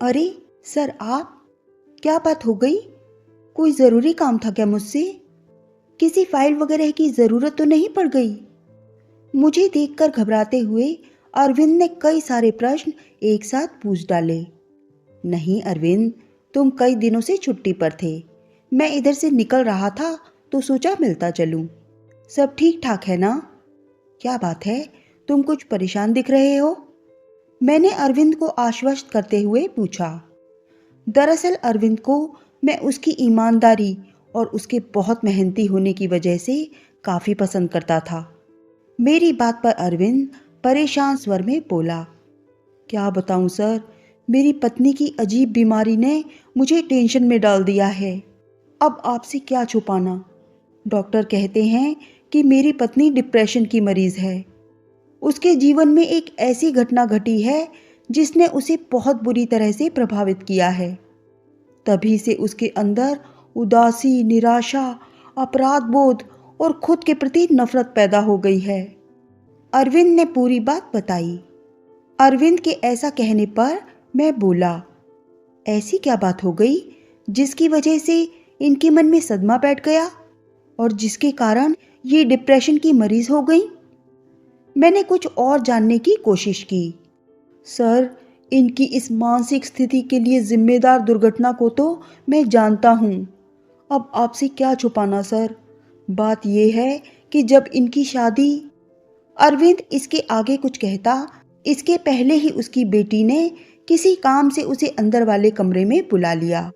अरे सर, आप? क्या बात हो गई? कोई ज़रूरी काम था क्या मुझसे? किसी फाइल वगैरह की ज़रूरत तो नहीं पड़ गई? मुझे देखकर घबराते हुए अरविंद ने कई सारे प्रश्न एक साथ पूछ डाले। नहीं अरविंद, तुम कई दिनों से छुट्टी पर थे। मैं इधर से निकल रहा था तो सोचा मिलता चलूं। सब ठीक ठाक है ना? क्या बात है, तुम कुछ परेशान दिख रहे हो? मैंने अरविंद को आश्वस्त करते हुए पूछा। दरअसल अरविंद को मैं उसकी ईमानदारी और उसके बहुत मेहनती होने की वजह से काफ़ी पसंद करता था। मेरी बात पर अरविंद परेशान स्वर में बोला, क्या बताऊं सर, मेरी पत्नी की अजीब बीमारी ने मुझे टेंशन में डाल दिया है। अब आपसे क्या छुपाना। डॉक्टर कहते हैं कि मेरी पत्नी डिप्रेशन की मरीज़ है। उसके जीवन में एक ऐसी घटना घटी है जिसने उसे बहुत बुरी तरह से प्रभावित किया है। तभी से उसके अंदर उदासी, निराशा, अपराध बोध और खुद के प्रति नफरत पैदा हो गई है। अरविंद ने पूरी बात बताई। अरविंद के ऐसा कहने पर मैं बोला, ऐसी क्या बात हो गई जिसकी वजह से इनके मन में सदमा बैठ गया और जिसके कारण ये डिप्रेशन की मरीज हो गई? मैंने कुछ और जानने की कोशिश की। सर, इनकी इस मानसिक स्थिति के लिए जिम्मेदार दुर्घटना को तो मैं जानता हूँ। अब आपसे क्या छुपाना सर। बात यह है कि जब इनकी शादी। अरविंद इसके आगे कुछ कहता, इसके पहले ही उसकी बेटी ने किसी काम से उसे अंदर वाले कमरे में बुला लिया।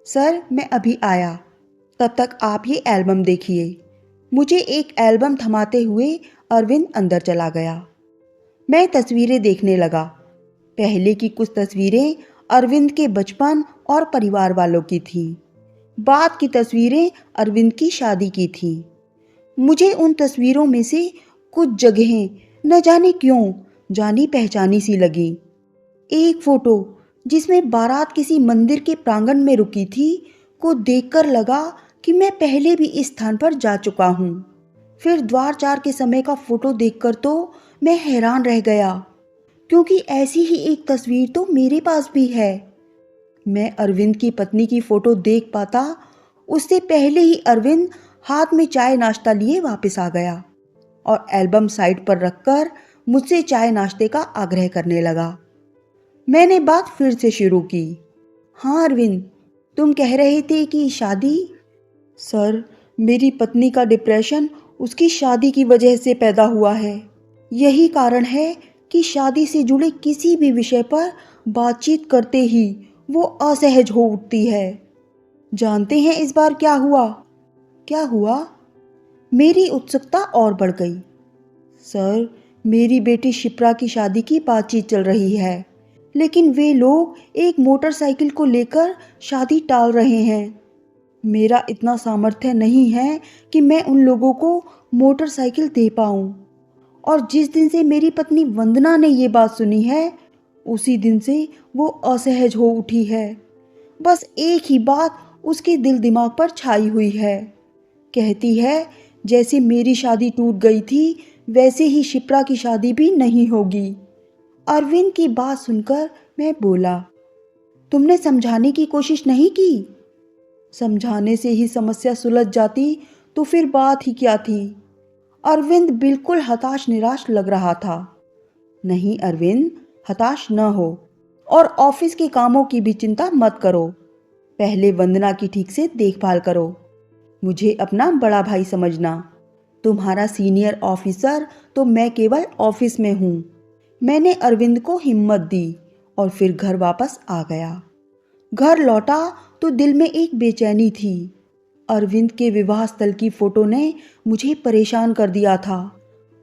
सर, मैं अभी आया, तब तक आप ये एल्बम देखिए। मुझे एक एल्बम थमाते हुए अरविंद अंदर चला गया। मैं तस्वीरें देखने लगा। पहले की कुछ तस्वीरें अरविंद के बचपन और परिवार वालों की थीं। बाद की तस्वीरें अरविंद की शादी की थीं। मुझे उन तस्वीरों में से कुछ जगहें न जाने क्यों जानी पहचानी सी लगी। एक फोटो जिसमें बारात किसी मंदिर के प्रांगण में रुकी थी को देखकर लगा कि मैं पहले भी इस स्थान पर जा चुका हूँ। फिर द्वारचार के समय का फोटो देखकर तो मैं हैरान रह गया, क्योंकि ऐसी ही एक तस्वीर तो मेरे पास भी है। मैं अरविंद की पत्नी की फोटो देख पाता उससे पहले ही अरविंद हाथ में चाय नाश्ता लिए वापस आ गया और एल्बम साइड पर रखकर मुझसे चाय नाश्ते का आग्रह करने लगा। मैंने बात फिर से शुरू की। हाँ अरविंद, तुम कह रहे थे कि शादी। सर, मेरी पत्नी का डिप्रेशन उसकी शादी की वजह से पैदा हुआ है। यही कारण है कि शादी से जुड़े किसी भी विषय पर बातचीत करते ही वो असहज हो उठती है। जानते हैं इस बार क्या हुआ? क्या हुआ? मेरी उत्सुकता और बढ़ गई। सर, मेरी बेटी शिप्रा की शादी की बातचीत चल रही है, लेकिन वे लोग एक मोटरसाइकिल को लेकर शादी टाल रहे हैं। मेरा इतना सामर्थ्य नहीं है कि मैं उन लोगों को मोटरसाइकिल दे पाऊं। और जिस दिन से मेरी पत्नी वंदना ने ये बात सुनी है, उसी दिन से वो असहज हो उठी है। बस एक ही बात उसके दिल दिमाग पर छाई हुई है। कहती है, जैसे मेरी शादी टूट गई थी वैसे ही शिप्रा की शादी भी नहीं होगी। अरविंद की बात सुनकर मैं बोला, तुमने समझाने की कोशिश नहीं की? समझाने से ही समस्या सुलझ जाती तो फिर बात ही क्या थी। अरविंद बिल्कुल हताश निराश लग रहा था। नहीं अरविंद, हताश न हो और ऑफिस के कामों की भी चिंता मत करो। पहले वंदना की ठीक से देखभाल करो। मुझे अपना बड़ा भाई समझना। तुम्हारा सीनियर ऑफिसर तो मैं केवल ऑफिस में हूँ। मैंने अरविंद को हिम्मत दी और फिर घर वापस आ गया। घर लौटा तो दिल में एक बेचैनी थी। अरविंद के विवाह स्थल की फोटो ने मुझे परेशान कर दिया था।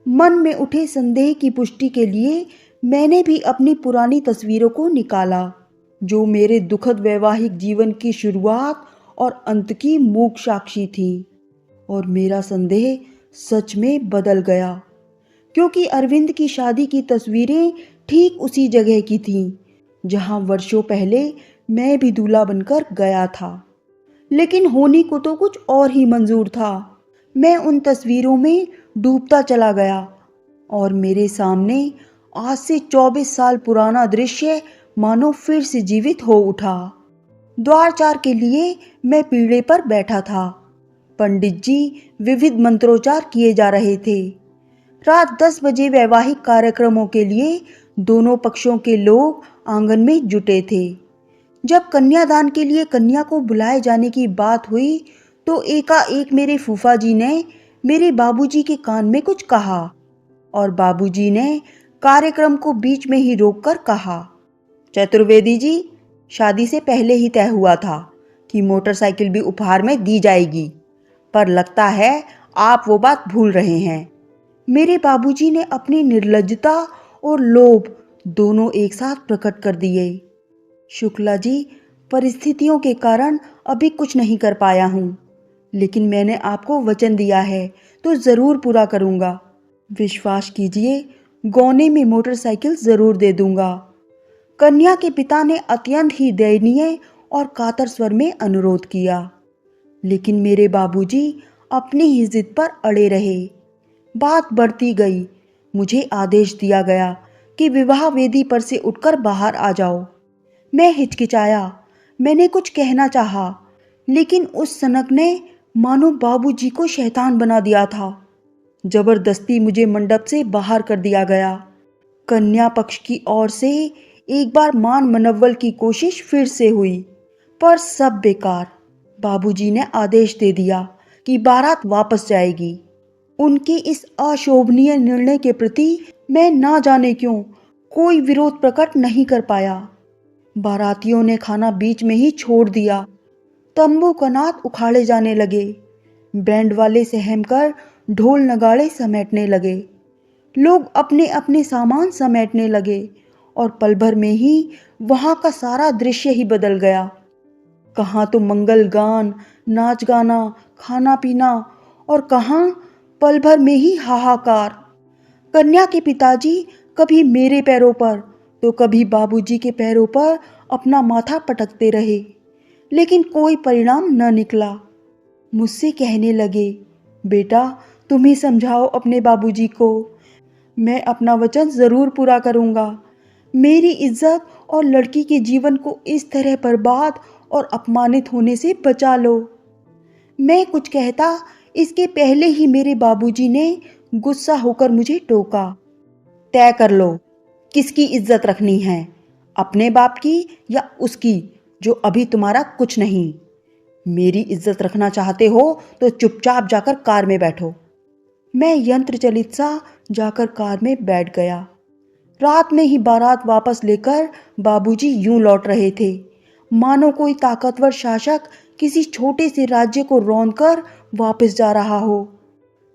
मन में उठे संदेह की पुष्टि के लिए मैंने भी अपनी पुरानी तस्वीरों को निकाला, जो मेरे दुखद वैवाहिक जीवन की शुरुआत और अंत की मूक साक्षी थी। और मेरा संदेह सच में बदल गया, क्योंकि अरविंद की शादी की तस्वीरें ठीक उसी जगह की थीं जहां वर्षों पहले मैं भी दूल्हा बनकर गया था। लेकिन होनी को तो कुछ और ही मंजूर था। मैं उन तस्वीरों में डूबता चला गया और मेरे सामने आज से 24 साल पुराना दृश्य मानो फिर से जीवित हो उठा। द्वारचार के लिए मैं पीढ़े पर बैठा था। पंडित जी विविध मंत्रोच्चार किए जा रहे थे। रात 10 बजे वैवाहिक कार्यक्रमों के लिए दोनों पक्षों के लोग आंगन में जुटे थे। जब कन्यादान के लिए कन्या को बुलाए जाने की बात हुई तो एकाएक मेरे फूफा जी ने मेरे बाबूजी के कान में कुछ कहा और बाबूजी ने कार्यक्रम को बीच में ही रोककर कहा, चतुर्वेदी जी, शादी से पहले ही तय हुआ था कि मोटरसाइकिल भी उपहार में दी जाएगी, पर लगता है आप वो बात भूल रहे हैं। मेरे बाबूजी ने अपनी निर्लज्जता और लोभ दोनों एक साथ प्रकट कर दिए। शुक्ला जी, परिस्थितियों के कारण अभी कुछ नहीं कर पाया हूँ, लेकिन मैंने आपको वचन दिया है तो ज़रूर पूरा करूँगा। विश्वास कीजिए, गौने में मोटरसाइकिल ज़रूर दे दूँगा। कन्या के पिता ने अत्यंत ही दयनीय और कातर स्वर में अनुरोध किया, लेकिन मेरे बाबूजी अपनी ही जिद पर अड़े रहे। बात बढ़ती गई। मुझे आदेश दिया गया कि विवाह वेदी पर से उठकर बाहर आ जाओ। मैं हिचकिचाया। मैंने कुछ कहना चाहा, लेकिन उस सनक ने मानो बाबूजी को शैतान बना दिया था। जबरदस्ती मुझे मंडप से बाहर कर दिया गया। कन्या पक्ष की ओर से एक बार मान मनव्वल की कोशिश फिर से हुई, पर सब बेकार। बाबूजी ने आदेश दे दिया कि बारात वापस जाएगी। उनके इस अशोभनीय निर्णय के प्रति मैं ना जाने क्यों कोई विरोध प्रकट नहीं कर पाया। बारातियों ने खाना बीच में ही छोड़ दिया। तंबू कनात उखाड़े जाने लगे। बैंड वाले सहम कर ढोल नगाड़े समेटने लगे। लोग अपने अपने सामान समेटने लगे और पल भर में ही वहां का सारा दृश्य ही बदल गया। कहाँ तो मंगल गान, नाच गाना, खाना पीना, और कहाँ पल भर में ही हाहाकार। कन्या के पिताजी कभी मेरे पैरों पर तो कभी बाबूजी के पैरों पर अपना माथा पटकते रहे, लेकिन कोई परिणाम न निकला। मुझसे कहने लगे, बेटा तुम ही समझाओ अपने बाबूजी को, मैं अपना वचन ज़रूर पूरा करूँगा। मेरी इज्जत और लड़की के जीवन को इस तरह बर्बाद और अपमानित होने से बचा लो। मैं कुछ कहता इसके पहले ही मेरे बाबूजी ने गुस्सा होकर मुझे टोका। तय कर लो, किसकी इज्जत रखनी है, अपने बाप की या उसकी जो अभी तुम्हारा कुछ नहीं। मेरी इज्जत रखना चाहते हो तो चुपचाप जाकर कार में बैठो। मैं यंत्र चलित सा जाकर कार में बैठ गया। रात में ही बारात वापस लेकर बाबूजी यूं लौट रहे थे मानो कोई ताकतवर शासक किसी छोटे से राज्य को रौंदकर वापस जा रहा हो।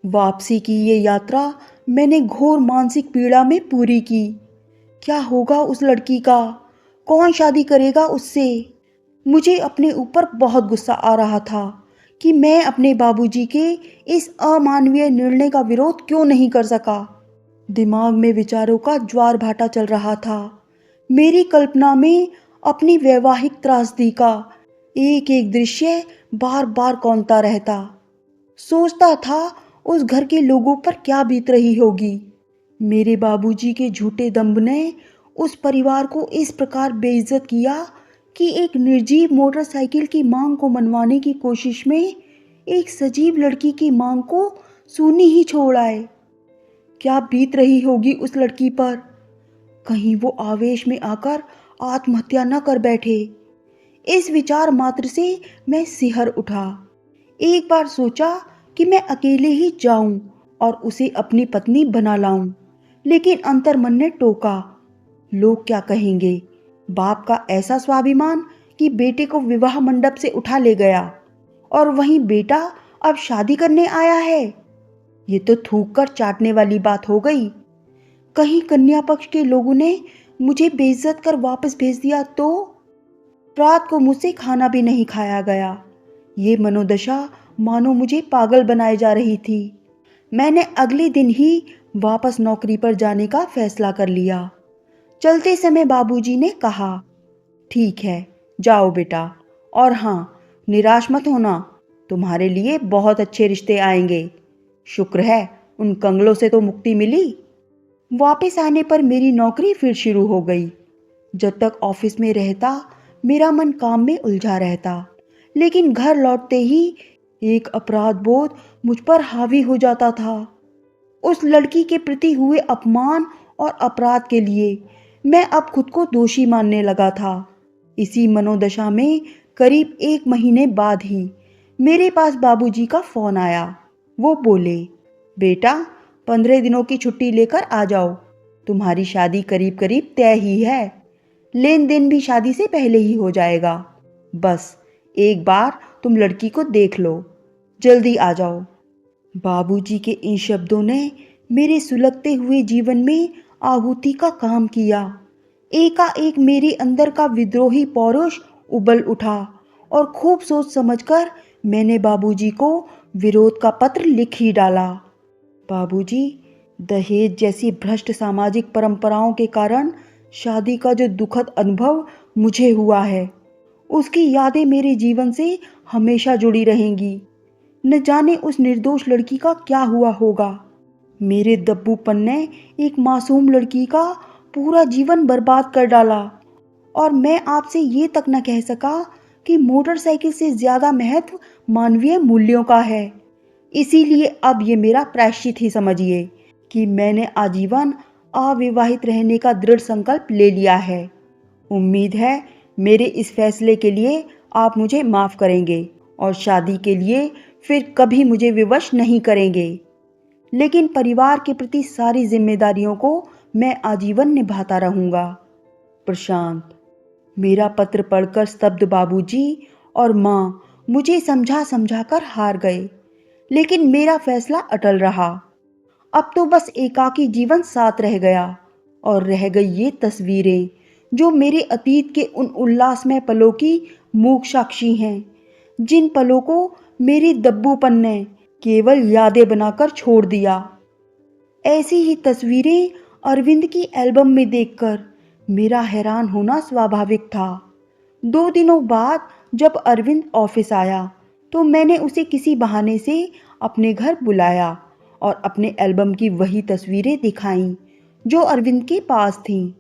वापसी की ये यात्रा मैंने घोर मानसिक पीड़ा में पूरी की। क्या होगा उस लड़की का? कौन शादी करेगा उससे? मुझे अपने ऊपर बहुत गुस्सा आ रहा था कि मैं अपने बाबूजी के इस अमानवीय निर्णय का विरोध क्यों नहीं कर सका। दिमाग में विचारों का ज्वार भाटा चल रहा था। मेरी कल्पना में अपनी वैवाहिक त्रासदी का एक एक दृश्य बार बार कौंधता रहता। सोचता था उस घर के लोगों पर क्या बीत रही होगी। मेरे बाबूजी के झूठे दंभ ने उस परिवार को इस प्रकार बेइज्जत किया कि एक निर्जीव मोटरसाइकिल की मांग को मनवाने की कोशिश में एक सजीव लड़की की मांग को सूनी ही छोड़ आए। क्या बीत रही होगी उस लड़की पर? कहीं वो आवेश में आकर आत्महत्या न कर बैठे। इस विचार मात्र से मैं सिहर उठा। एक बार सोचा कि मैं अकेले ही जाऊं और उसे अपनी पत्नी बना लाऊं, लेकिन अंतर्मन ने टोका। लोग क्या कहेंगे? बाप का ऐसा स्वाभिमान कि बेटे को विवाह मंडप से उठा ले गया और वहीं बेटा अब शादी करने आया है। ये तो थूक कर चाटने वाली बात हो गई। कहीं कन्या पक्ष के लोगों ने मुझे बेइज्जत कर वापस भेज दिया तो? रात को मुझसे खाना भी नहीं खाया गया। ये मनोदशा मानो मुझे पागल बनाए जा रही थी। मैंने अगले दिन ही वापस नौकरी पर जाने का फैसला कर लिया। चलते समय बाबूजी ने कहा, ठीक है जाओ बेटा, और हाँ निराश मत होना, तुम्हारे लिए बहुत अच्छे रिश्ते आएंगे। शुक्र है उन कंगलों से तो मुक्ति मिली। वापस आने पर मेरी नौकरी फिर शुरू हो गई। जब तक ऑफिस में रहता मेरा मन काम में उलझा रहता, लेकिन घर लौटते ही एक अपराध बोध मुझ पर हावी हो जाता था। उस लड़की के प्रति हुए अपमान और अपराध के लिए मैं अब खुद को दोषी मानने लगा था। इसी मनोदशा में करीब 1 महीने बाद ही मेरे पास बाबूजी का फोन आया। वो बोले, बेटा 15 दिनों की छुट्टी लेकर आ जाओ, तुम्हारी शादी करीब करीब तय ही है, लेन देन भी शादी से पहले ही हो जाएगा, बस एक बार तुम लड़की को देख लो, जल्दी आ जाओ। बाबूजी के इन शब्दों ने मेरे सुलगते हुए जीवन में आहुति का काम किया। एकाएक मेरे अंदर का विद्रोही पौरुष उबल उठा और खूब सोच समझकर मैंने बाबूजी को विरोध का पत्र लिख ही डाला। बाबूजी, दहेज जैसी भ्रष्ट सामाजिक परंपराओं के कारण शादी का जो दुखद अनुभव मुझे हुआ है, उसकी यादें मेरे जीवन से हमेशा जुड़ी रहेंगी। न जाने उस निर्दोष लड़की का क्या हुआ होगा। मेरे दब्बूपन ने एक मासूम लड़की का पूरा जीवन बर्बाद कर डाला और मैं आपसे ये तक न कह सका कि मोटरसाइकिल से ज्यादा महत्व मानवीय मूल्यों का है। इसीलिए अब ये मेरा प्रायश्चित ही समझिए कि मैंने आजीवन अविवाहित रहने का दृढ़ संकल्प ले लिया है। उम्मीद है मेरे इस फैसले के लिए आप मुझे माफ करेंगे और शादी के लिए फिर कभी मुझे विवश नहीं करेंगे। लेकिन परिवार के प्रति सारी जिम्मेदारियों को मैं आजीवन निभाता रहूंगा। प्रशांत। मेरा पत्र पढ़कर स्तब्ध बाबूजी और माँ मुझे समझा समझा कर हार गए, लेकिन मेरा फैसला अटल रहा। अब तो बस एकाकी जीवन साथ रह गया और रह गई ये तस्वीरें जो मेरे अतीत के उन उल्लासमय पलों की मूक साक्षी हैं, जिन पलों को मेरी दब्बूपन ने केवल यादें बनाकर छोड़ दिया। ऐसी ही तस्वीरें अरविंद की एल्बम में देखकर मेरा हैरान होना स्वाभाविक था। 2 दिनों बाद जब अरविंद ऑफिस आया तो मैंने उसे किसी बहाने से अपने घर बुलाया और अपने एल्बम की वही तस्वीरें दिखाईं जो अरविंद के पास थीं।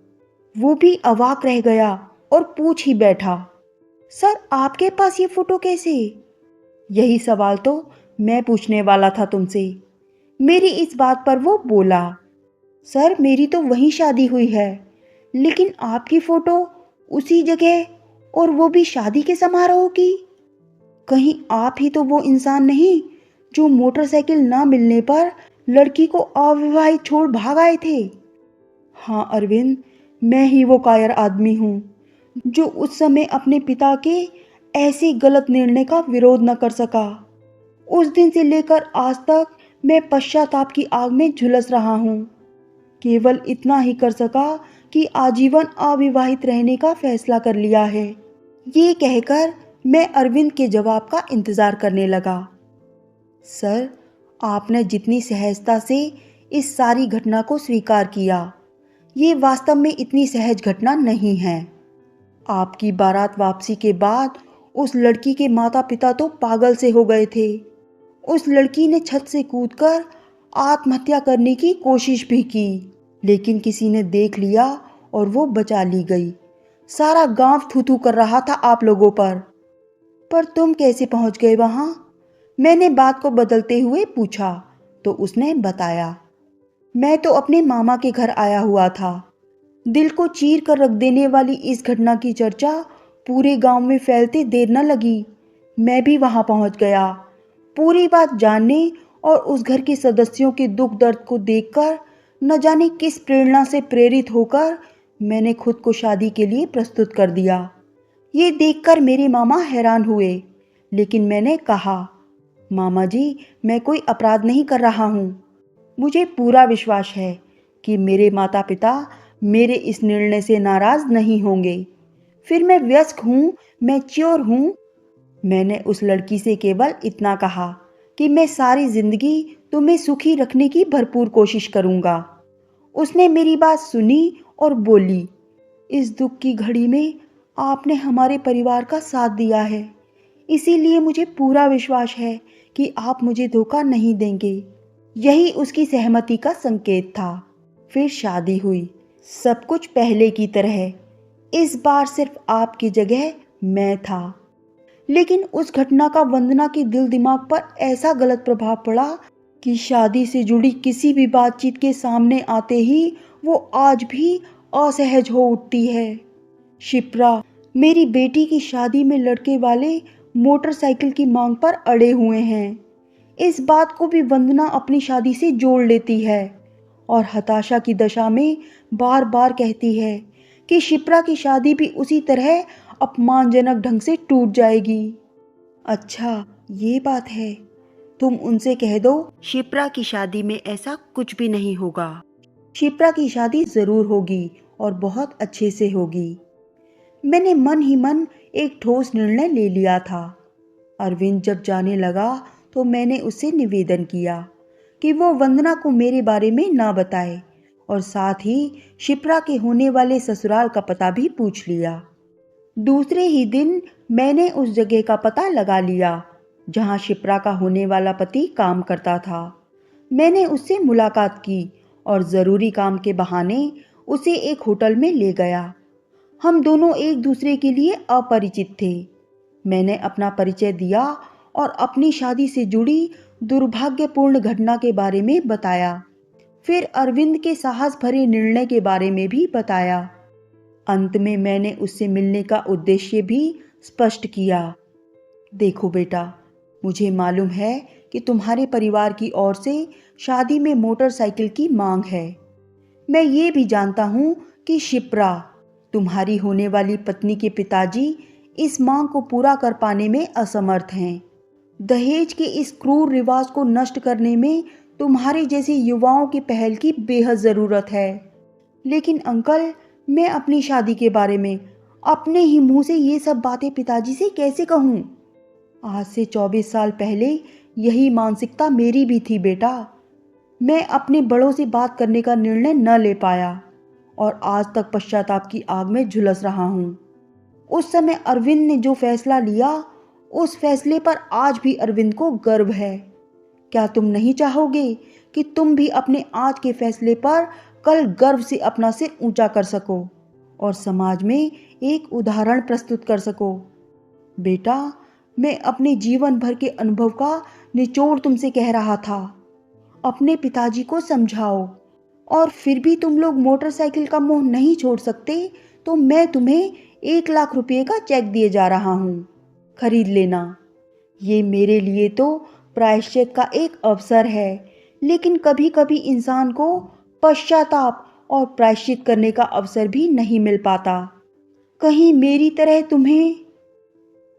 वो भी अवाक रह गया और पूछ ही बैठा, सर आपके पास ये फोटो कैसे? यही सवाल तो मैं पूछने वाला था तुमसे। मेरी इस बात पर वो बोला, सर मेरी तो वहीं शादी हुई है, लेकिन आपकी फोटो उसी जगह, और वो भी शादी के समारोह की। कहीं आप ही तो वो इंसान नहीं जो मोटरसाइकिल ना मिलने पर लड़की को अविवाहित छोड़ भाग आए थे? हाँ अरविंद, मैं ही वो कायर आदमी हूँ जो उस समय अपने पिता के ऐसे गलत निर्णय का विरोध न कर सका। उस दिन से लेकर आज तक मैं पश्चाताप की आग में झुलस रहा हूँ। केवल इतना ही कर सका कि आजीवन अविवाहित रहने का फैसला कर लिया है। ये कहकर मैं अरविंद के जवाब का इंतजार करने लगा। सर, आपने जितनी सहजता से इस सारी घटना को स्वीकार किया, ये वास्तव में इतनी सहज घटना नहीं है। आपकी बारात वापसी के बाद उस लड़की के माता पिता तो पागल से हो गए थे। उस लड़की ने छत से कूदकर आत्महत्या करने की कोशिश भी की, लेकिन किसी ने देख लिया और वो बचा ली गई। सारा गांव थू थू कर रहा था आप लोगों पर तुम कैसे पहुंच गए वहां? मैंने बात को बदलते हुए पूछा तो उसने बताया, मैं तो अपने मामा के घर आया हुआ था। दिल को चीर कर रख देने वाली इस घटना की चर्चा पूरे गांव में फैलते देर न लगी। मैं भी वहां पहुंच गया। पूरी बात जानने और उस घर के सदस्यों के दुख दर्द को देखकर न जाने किस प्रेरणा से प्रेरित होकर मैंने खुद को शादी के लिए प्रस्तुत कर दिया। ये देखकर मेरे मामा हैरान हुए, लेकिन मैंने कहा, मामा जी, मैं कोई अपराध नहीं कर रहा हूँ। मुझे पूरा विश्वास है कि मेरे माता पिता मेरे इस निर्णय से नाराज नहीं होंगे। फिर मैं वयस्क हूँ, मैच्योर हूँ। मैंने उस लड़की से केवल इतना कहा कि मैं सारी जिंदगी तुम्हें सुखी रखने की भरपूर कोशिश करूँगा। उसने मेरी बात सुनी और बोली, इस दुख की घड़ी में आपने हमारे परिवार का साथ दिया है, इसीलिए मुझे पूरा विश्वास है कि आप मुझे धोखा नहीं देंगे। यही उसकी सहमति का संकेत था। फिर शादी हुई, सब कुछ पहले की तरह। इस बार सिर्फ आपकी जगह मैं था। लेकिन उस घटना का वंदना के दिल दिमाग पर ऐसा गलत प्रभाव पड़ा कि शादी से जुड़ी किसी भी बातचीत के सामने आते ही वो आज भी असहज हो उठती है। शिप्रा मेरी बेटी की शादी में लड़के वाले मोटरसाइकिल की मांग पर अड़े हुए हैं। इस बात को भी वंदना अपनी शादी से जोड़ लेती है और हताशा की दशा में बार बार कहती है कि शिप्रा की शादी भी उसी तरह अपमानजनक ढंग से टूट जाएगी। अच्छा, ये बात है। तुम उनसे कह दो शिप्रा की शादी में ऐसा कुछ भी नहीं होगा। शिप्रा की शादी जरूर होगी और बहुत अच्छे से होगी। मैंने मन ही मन एक ठोस निर्णय ले लिया था। अरविंद जब जाने लगा तो मैंने उससे निवेदन किया कि वो वंदना को मेरे बारे में ना बताए और साथ ही शिप्रा के होने वाले ससुराल का पता भी पूछ लिया। दूसरे ही दिन मैंने उस जगह का पता लगा लिया जहां शिप्रा का होने वाला पति काम करता था। मैंने उससे मुलाकात की और ज़रूरी काम के बहाने उसे एक होटल में ले गया। हम दोनों एक दूसरे के लिए अपरिचित थे। मैंने अपना परिचय दिया और अपनी शादी से जुड़ी दुर्भाग्यपूर्ण घटना के बारे में बताया। फिर अरविंद के साहस भरे निर्णय के बारे में भी बताया। अंत में मैंने उससे मिलने का उद्देश्य भी स्पष्ट किया। देखो बेटा, मुझे मालूम है कि तुम्हारे परिवार की ओर से शादी में मोटरसाइकिल की मांग है। मैं ये भी जानता हूँ कि शिप्रा तुम्हारी होने वाली पत्नी के पिताजी इस मांग को पूरा कर पाने में असमर्थ हैं। दहेज के इस क्रूर रिवाज को नष्ट करने में तुम्हारे जैसे युवाओं की पहल की बेहद ज़रूरत है। लेकिन अंकल, मैं अपनी शादी के बारे में अपने ही मुंह से ये सब बातें पिताजी से कैसे कहूँ? आज से 24 साल पहले यही मानसिकता मेरी भी थी बेटा। मैं अपने बड़ों से बात करने का निर्णय न ले पाया और आज तक पश्चाताप की आग में झुलस रहा हूँ। उस समय अरविंद ने जो फैसला लिया, उस फैसले पर आज भी अरविंद को गर्व है। क्या तुम नहीं चाहोगे कि तुम भी अपने आज के फैसले पर कल गर्व से अपना सिर ऊंचा कर सको और समाज में एक उदाहरण प्रस्तुत कर सको? बेटा, मैं अपने जीवन भर के अनुभव का निचोड़ तुमसे कह रहा था। अपने पिताजी को समझाओ, और फिर भी तुम लोग मोटरसाइकिल का मोह नहीं छोड़ सकते तो मैं तुम्हें 1 लाख रुपये का चेक दिए जा रहा हूँ, खरीद लेना। ये मेरे लिए तो प्रायश्चित का एक अवसर है, लेकिन कभी कभी इंसान को पश्चाताप और प्रायश्चित करने का अवसर भी नहीं मिल पाता। कहीं मेरी तरह तुम्हें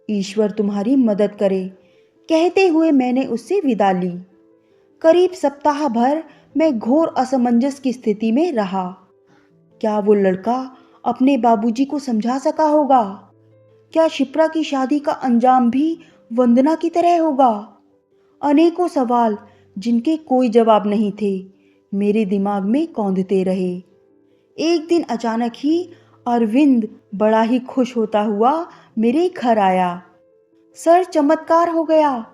ईश्वर तुम्हारी मदद करे। कहते हुए मैंने उससे विदा ली। करीब सप्ताह भर मैं घोर असमंजस की स्थिति में रहा। क्या वो लड़का अपने बाबूजी को समझा सका होगा? क्या शिप्रा की शादी का अंजाम भी वंदना की तरह होगा? अनेकों सवाल जिनके कोई जवाब नहीं थे मेरे दिमाग में कौंधते रहे। एक दिन अचानक ही अरविंद बड़ा ही खुश होता हुआ मेरे घर आया। सर, चमत्कार हो गया।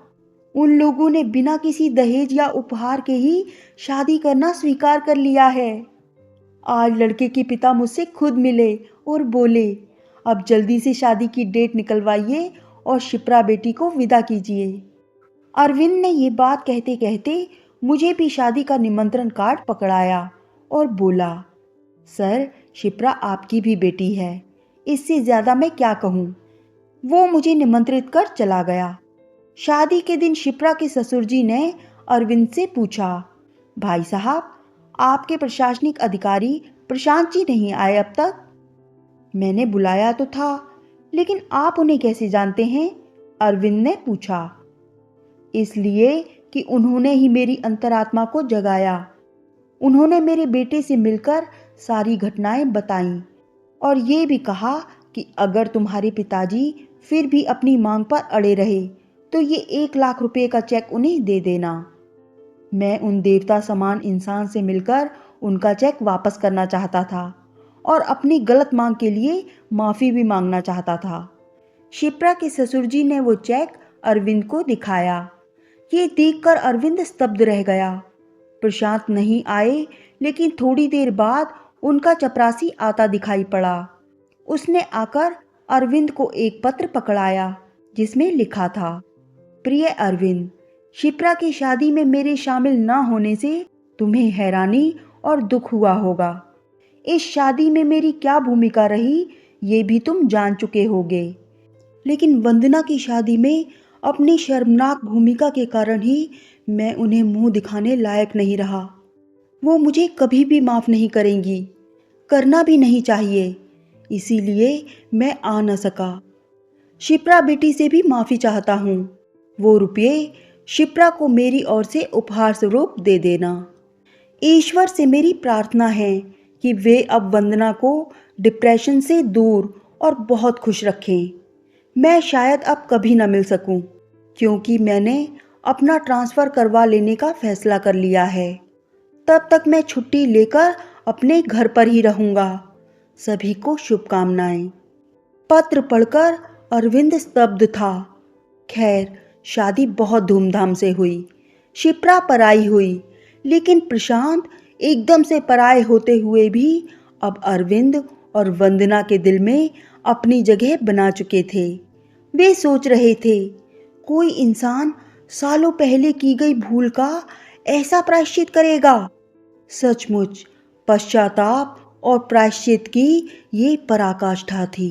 उन लोगों ने बिना किसी दहेज या उपहार के ही शादी करना स्वीकार कर लिया है। आज लड़के के पिता मुझसे खुद मिले और बोले, अब जल्दी से शादी की डेट निकलवाइए और शिप्रा बेटी को विदा कीजिए। अरविंद ने ये बात कहते कहते मुझे भी शादी का निमंत्रण कार्ड पकड़ाया और बोला, सर, शिप्रा आपकी भी बेटी है, इससे ज़्यादा मैं क्या कहूँ। वो मुझे निमंत्रित कर चला गया। शादी के दिन शिप्रा के ससुर जी ने अरविंद से पूछा, भाई साहब, आपके प्रशासनिक अधिकारी प्रशांत जी नहीं आए अब तक? मैंने बुलाया तो था, लेकिन आप उन्हें कैसे जानते हैं? अरविंद ने पूछा। इसलिए कि उन्होंने ही मेरी अंतरात्मा को जगाया। उन्होंने मेरे बेटे से मिलकर सारी घटनाएं बताईं और ये भी कहा कि अगर तुम्हारे पिताजी फिर भी अपनी मांग पर अड़े रहे तो ये 1 लाख रुपए का चेक उन्हें दे देना। मैं उन देवता समान इंसान से मिलकर उनका चेक वापस करना चाहता था और अपनी गलत मांग के लिए माफ़ी भी मांगना चाहता था। शिप्रा के ससुर जी ने वो चेक अरविंद को दिखाया। ये देखकर अरविंद स्तब्ध रह गया। प्रशांत नहीं आए, लेकिन थोड़ी देर बाद उनका चपरासी आता दिखाई पड़ा। उसने आकर अरविंद को एक पत्र पकड़ाया जिसमें लिखा था, प्रिय अरविंद, शिप्रा की शादी में मेरे शामिल न होने से तुम्हें हैरानी और दुख हुआ होगा। इस शादी में मेरी क्या भूमिका रही ये भी तुम जान चुके होगे, लेकिन वंदना की शादी में अपनी शर्मनाक भूमिका के कारण ही मैं उन्हें मुंह दिखाने लायक नहीं रहा। वो मुझे कभी भी माफ़ नहीं करेंगी, करना भी नहीं चाहिए, इसीलिए मैं आ न सका। शिप्रा बेटी से भी माफ़ी चाहता हूँ। वो रुपये शिप्रा को मेरी ओर से उपहार स्वरूप दे देना। ईश्वर से मेरी प्रार्थना है कि वे अब वंदना को डिप्रेशन से दूर और बहुत खुश रखें। मैं शायद अब कभी न मिल सकूं, क्योंकि मैंने अपना ट्रांसफ़र करवा लेने का फैसला कर लिया है। तब तक मैं छुट्टी लेकर अपने घर पर ही रहूँगा। सभी को शुभकामनाएं। पत्र पढ़कर अरविंद स्तब्ध था। खैर, शादी बहुत धूमधाम से हुई। शिप्रा पराई हुई, लेकिन प्रशांत एकदम से पराए होते हुए भी अब अरविंद और वंदना के दिल में अपनी जगह बना चुके थे। वे सोच रहे थे, कोई इंसान सालों पहले की गई भूल का ऐसा प्रायश्चित करेगा। सचमुच पश्चाताप और प्रायश्चित की ये पराकाष्ठा थी।